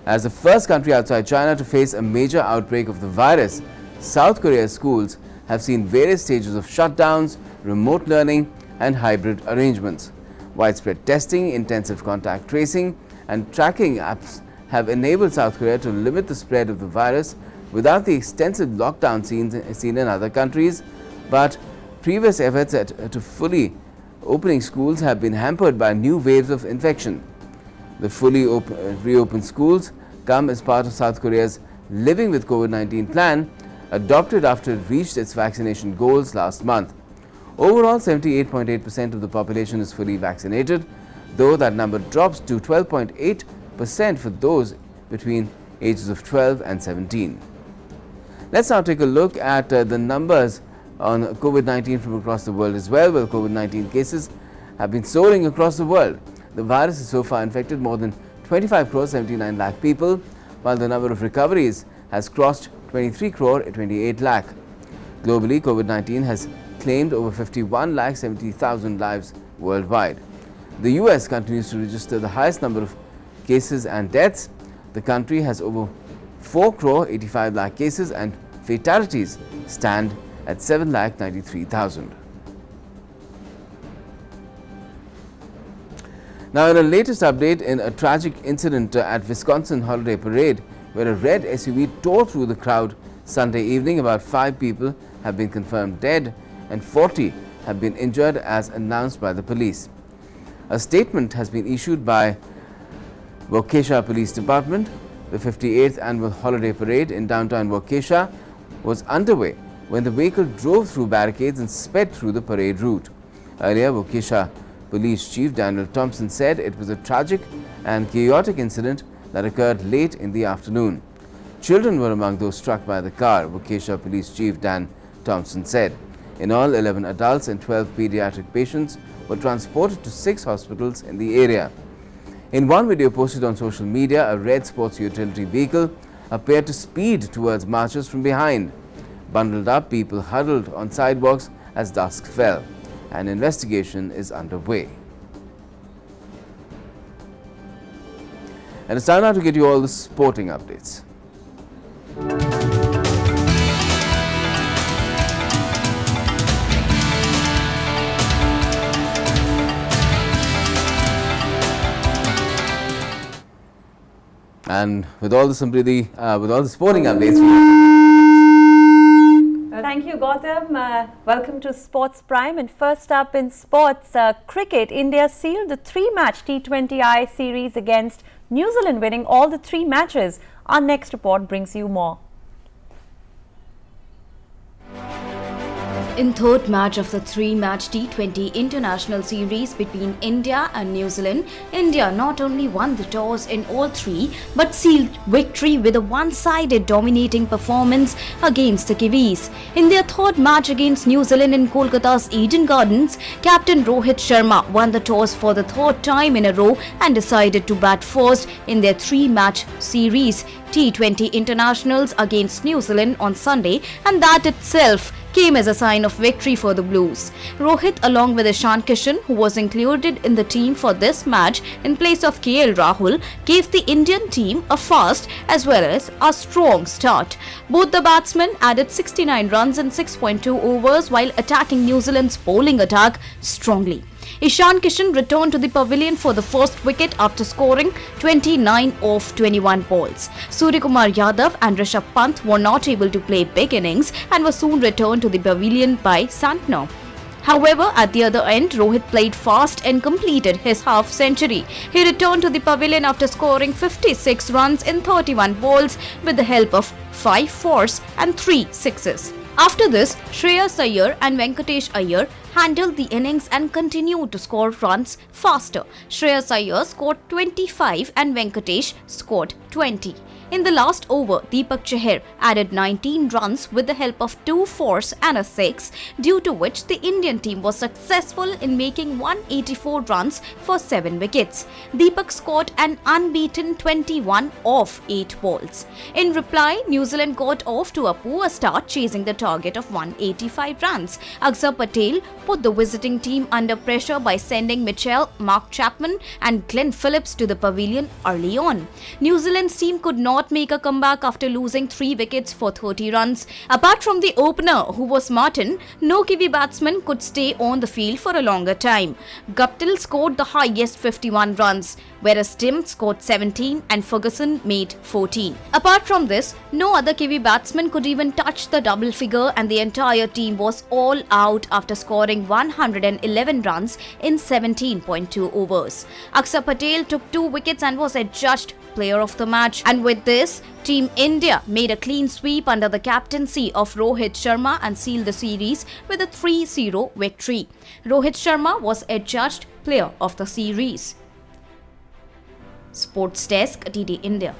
As the first country outside China to face a major outbreak of the virus, South Korea's schools have seen various stages of shutdowns, remote learning and hybrid arrangements. Widespread testing, intensive contact tracing and tracking apps have enabled South Korea to limit the spread of the virus without the extensive lockdown seen in other countries, but previous efforts to fully opening schools have been hampered by new waves of infection. The fully reopened schools come as part of South Korea's Living with COVID-19 plan, adopted after it reached its vaccination goals last month. Overall, 78.8% of the population is fully vaccinated, though that number drops to 12.8% for those between ages of 12 and 17. Let's now take a look at the numbers on COVID-19 from across the world as well. Well, COVID-19 cases have been soaring across the world. The virus has so far infected more than 25 crore 79 lakh people, while the number of recoveries has crossed 23 crore 28 lakh. Globally, COVID-19 has claimed over 51 lakh 70,000 lives worldwide. The US continues to register the highest number of cases and deaths. The country has over 4 crore 85 lakh cases and fatalities stand at 7 lakh 93,000. Now, in a latest update, in a tragic incident at Wisconsin holiday parade where a red SUV tore through the crowd Sunday evening, about 5 people have been confirmed dead and 40 have been injured as announced by the police. A statement has been issued by Waukesha Police Department. The 58th annual holiday parade in downtown Waukesha was underway when the vehicle drove through barricades and sped through the parade route. Earlier, Waukesha Police Chief Daniel Thompson said it was a tragic and chaotic incident that occurred late in the afternoon. Children were among those struck by the car, Waukesha Police Chief Dan Thompson said. In all, 11 adults and 12 pediatric patients were transported to 6 hospitals in the area. In one video posted on social media, a red sports utility vehicle appeared to speed towards marchers from behind. Bundled up, people huddled on sidewalks as dusk fell. An investigation is underway. And it's time now to get you all the sporting updates. And with all the sporting updates, thank you, Gautam. Welcome to Sports Prime. And first up in sports, cricket, India sealed the 3-match T20I series against New Zealand, winning all the 3 matches. Our next report brings you more. In third match of the 3-match T20 international series between India and New Zealand, India not only won the toss in all 3 but sealed victory with a one-sided dominating performance against the Kiwis. In their third match against New Zealand in Kolkata's Eden Gardens, captain Rohit Sharma won the toss for the 3rd time in a row and decided to bat first in their 3-match series T20 internationals against New Zealand on Sunday, and that itself came as a sign of victory for the Blues. Rohit, along with Ishan Kishan, who was included in the team for this match in place of KL Rahul, gave the Indian team a fast as well as a strong start. Both the batsmen added 69 runs in 6.2 overs while attacking New Zealand's bowling attack strongly. Ishan Kishan returned to the pavilion for the first wicket after scoring 29 off 21 balls. Suryakumar Yadav and Rishabh Pant were not able to play big innings and were soon returned to the pavilion by Santner. However, at the other end, Rohit played fast and completed his half-century. He returned to the pavilion after scoring 56 runs in 31 balls with the help of 5 fours and 3 sixes. After this, Shreyas Iyer and Venkatesh Iyer handled the innings and continued to score runs faster. Shreyas Iyer scored 25 and Venkatesh scored 20. In the last over, Deepak Chahar added 19 runs with the help of 2 fours and a 6, due to which the Indian team was successful in making 184 runs for 7 wickets. Deepak scored an unbeaten 21 off 8 balls. In reply, New Zealand got off to a poor start, chasing the target of 185 runs. Akshar Patel put the visiting team under pressure by sending Mitchell, Mark Chapman and Glenn Phillips to the pavilion early on. New Zealand's team could not make a comeback after losing 3 wickets for 30 runs. Apart from the opener, who was Martin, no Kiwi batsman could stay on the field for a longer time. Guptill scored the highest 51 runs, whereas Tim scored 17 and Ferguson made 14. Apart from this, no other Kiwi batsman could even touch the double figure, and the entire team was all out after scoring 111 runs in 17.2 overs. Akshar Patel took 2 wickets and was adjudged player of the match. And with this, Team India made a clean sweep under the captaincy of Rohit Sharma and sealed the series with a 3-0 victory. Rohit Sharma was adjudged player of the series. Sports Desk, DD India.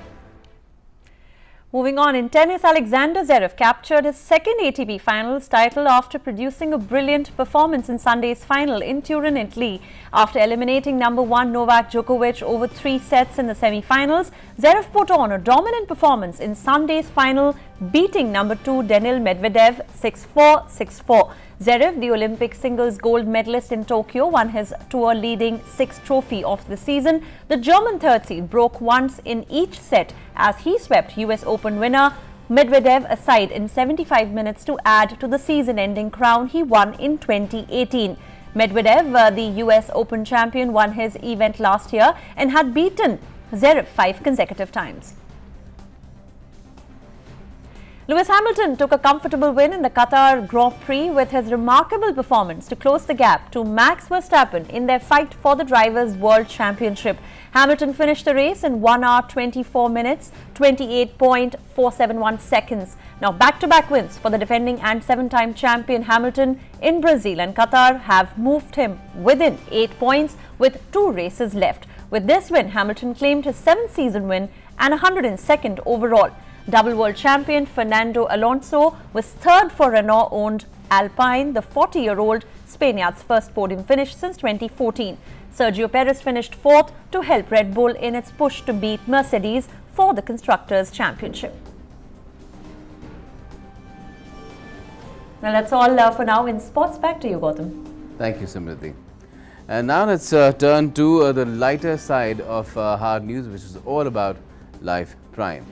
Moving on, in tennis, Alexander Zverev captured his second ATP finals title after producing a brilliant performance in Sunday's final in Turin, Italy. After eliminating number 1 Novak Djokovic over 3 sets in the semi-finals, Zverev put on a dominant performance in Sunday's final, beating number 2 Daniil Medvedev 6-4, 6-4. Zverev, the Olympic singles gold medalist in Tokyo, won his tour-leading 6th trophy of the season. The German third seed broke once in each set as he swept US Open winner Medvedev aside in 75 minutes to add to the season-ending crown he won in 2018. Medvedev, the US Open champion, won his event last year and had beaten Zverev 5 consecutive times. Lewis Hamilton took a comfortable win in the Qatar Grand Prix with his remarkable performance to close the gap to Max Verstappen in their fight for the Drivers' World Championship. Hamilton finished the race in 1 hour 24 minutes, 28.471 seconds. Now back-to-back wins for the defending and 7-time champion Hamilton in Brazil and Qatar have moved him within 8 points with 2 races left. With this win, Hamilton claimed his 7th season win and 102nd overall. Double world champion Fernando Alonso was third for Renault-owned Alpine, the 40-year-old Spaniard's first podium finish since 2014. Sergio Perez finished 4th to help Red Bull in its push to beat Mercedes for the Constructors' Championship. Now that's all for now in sports. Back to you, Gautam. Thank you, Simriti. And now let's turn to the lighter side of hard news, which is all about Life Prime.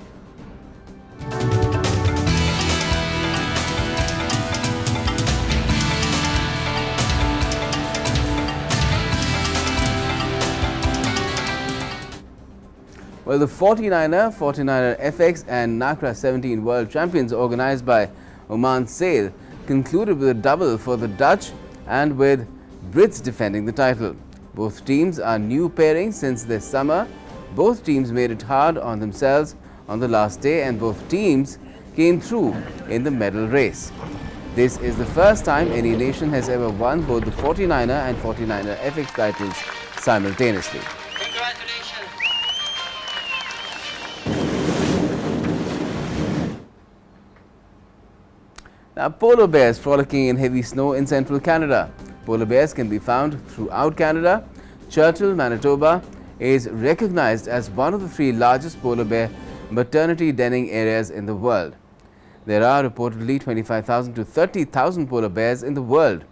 Well, the 49er FX and NACRA 17 World Champions organized by Oman Sail concluded with a double for the Dutch and with Brits defending the title. Both teams are new pairings since this summer. Both teams made it hard on themselves on the last day and both teams came through in the medal race. This is the first time any nation has ever won both the 49er and 49er FX titles simultaneously. Congratulations. Now, polar bears frolicking in heavy snow in central Canada. Polar bears can be found throughout Canada. Churchill, Manitoba is recognized as one of the 3 largest polar bear maternity denning areas in the world. There are reportedly 25,000 to 30,000 polar bears in the world.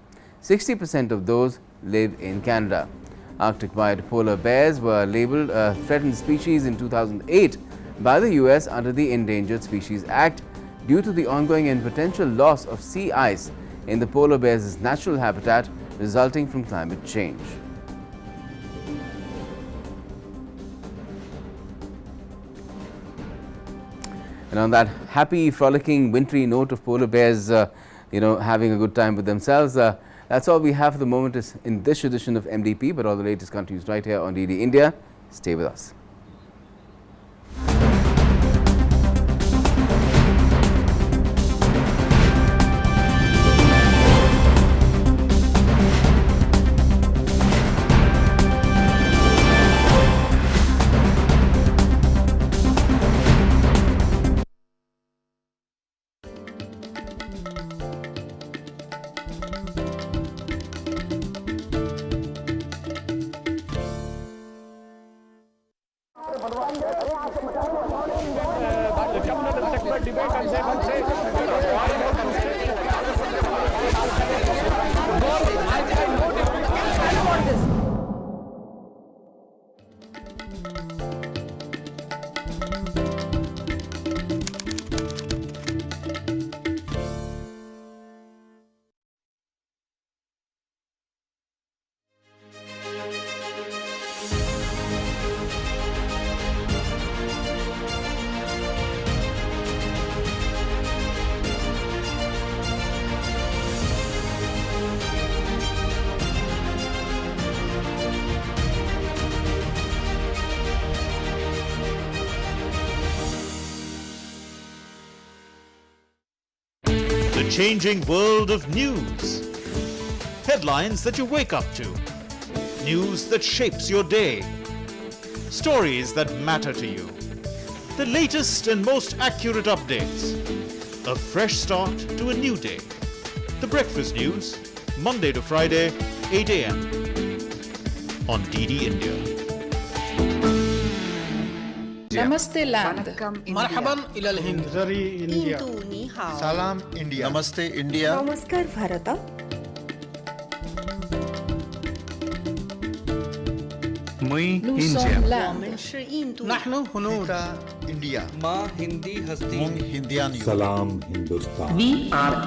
60% of those live in Canada. Arctic-wide polar bears were labeled a threatened species in 2008 by the US under the Endangered Species Act due to the ongoing and potential loss of sea ice in the polar bear's natural habitat resulting from climate change. And on that happy, frolicking, wintry note of polar bears, having a good time with themselves, that's all we have for the moment in this edition of MDP, but all the latest continues right here on DD India. Stay with us. The changing world of news. Headlines that you wake up to. News that shapes your day. Stories that matter to you. The latest and most accurate updates. A fresh start to a new day. The Breakfast News, Monday to Friday, 8 a.m. on DD India. Namaste land. Marhaban ilal Hind. Zari India. Salam India. Namaste India. Namaskar Bharata. Nous sommes l'Inde. Nahnu Hunud. India. Ma Hindi Hasti. Hindian. Salam Hindustan. We are